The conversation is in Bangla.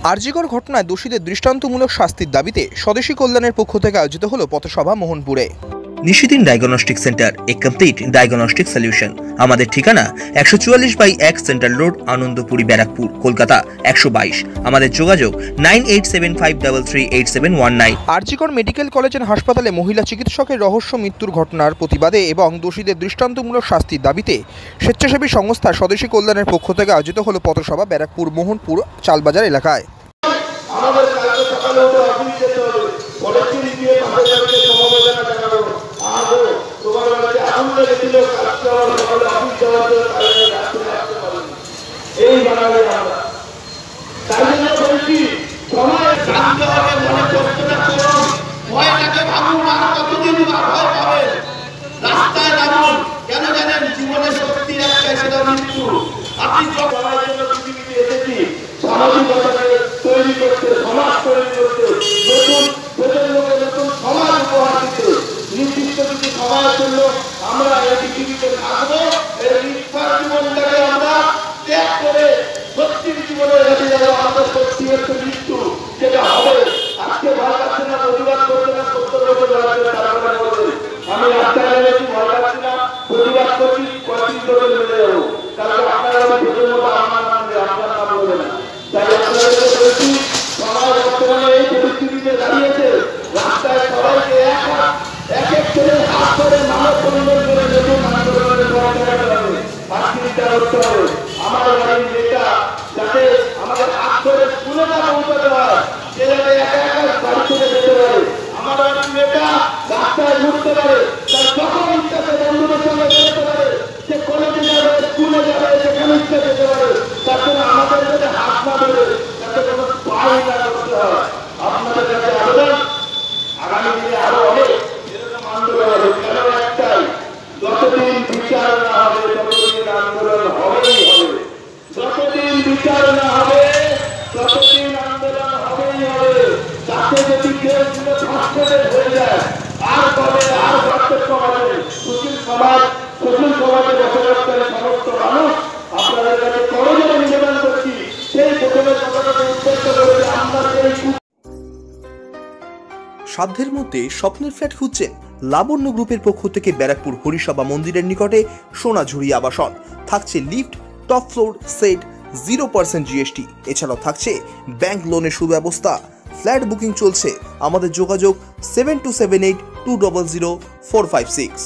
আরজিকর ঘটনায় দোষীদের দৃষ্টান্তমূলক শাস্তির দাবিতে স্বদেশী কল্যাণের পক্ষ থেকে আয়োজিত হলো পথসভা মোহনপুরে। নিশিদিন ডায়াগনস্টিক সেন্টার, এ কমপ্লিট ডায়াগনস্টিক সলিউশন। আমাদের ঠিকানা 144/1 সেন্ট্রাল রোড, আনন্দপুরি, ব্যারাকপুর, কলকাতা 122। আমাদের যোগাযোগ 9875338719। আরজিকর মেডিকেল কলেজ এন্ড হাসপাতালে মহিলা চিকিৎসকের রহস্য মৃত্যুর ঘটনার প্রতিবাদে এবং দোষীদের দৃষ্টান্তমূলক শাস্তির দাবিতে স্বেচ্ছাসেবী সংস্থা স্বদেশী কল্যাণের পক্ষ থেকে আয়োজিত হলো পথসভা ব্যারাকপুর মোহনপুর চালবাজার এলাকায়। আমরা এই পৃথিবীতে থাকবো, এই নিষ্পাপ জীবনটাকে আমরা ত্যাগ করে সত্যি জীবনের কাছে যাবো। আমাদের সত্যি হচ্ছে মৃত্যু, যেটা হবে। আজকে ভয় পাচ্ছি না, প্রতিবাদ করতে না, 70 বছর আমি রাস্তায় নেমেছি, ভয় পাচ্ছি না, প্রতিবাদ করছি, কয়েকদিন ধরে মেরে যাবো। তারপর আপনারা ভোটের মতো আমার নাম আপনার নাম বলবে না। তাই আপনাদেরকে বলছি, সমাজ বর্তমানে এই পরিস্থিতিতে দাঁড়িয়েছে, রাস্তায় সবাইকে এক এক করে হাত ধরে মানব পরিবার করে নতুন আন্দোলনের চিন্তা করতে হবে। আমার বাড়ির নেতা যাতে আমাদের হাত ধরে স্কুলে না পৌঁছাতে হয়, সে যাতে একা একা বাড়ি থেকে যেতে পারে। আমার বাড়ির নেতা রাস্তায় ঘুরতে পারে, তার যখন ইচ্ছাতে বন্ধুদের সঙ্গে বেরোতে পারে, সে কলেজে যাবে, স্কুলে যাবে, সেখানে ইচ্ছা যেতে পারে। তার জন্য আমাদের যাতে হাত না ধরে, যাতে কোনো পাই না করতে হয়। আপনাদের কাছে আবেদন, আগামী দিনে আরো অনেক এরকম আন্দোলন হবে। কেন একটাই, যতদিন বিচার না হবে ততদিন আন্দোলন হবেই হবে। যতদিন বিচার না হবে ততদিন আন্দোলন হবেই হবে। তাতে যদি কেউ ফাঁসের হয়ে যায়, আর কবে আর পার্থক্য হবে। সুশীল সমাজে বসবাসকারী সমস্ত মানুষ আপনাদের কাছে করজোড়ে নিবেদন করছি, সেই প্রথমে সমাজকে উদ্দেশ্য করে আমরা সেই সাধ্যের মধ্যে স্বপ্নের ফ্ল্যাট খুঁজছেন? লাবণ্য গ্রুপের পক্ষ থেকে ব্যারাকপুর হরিসভা মন্দিরের নিকটে সোনাঝুরি আবাসন। থাকছে lift, top floor set, 0% GST। এছাড়াও থাকছে ব্যাংক লোনের সুব্যবস্থা। ফ্ল্যাট বুকিং চলছে। আমাদের যোগাযোগ 7278200456।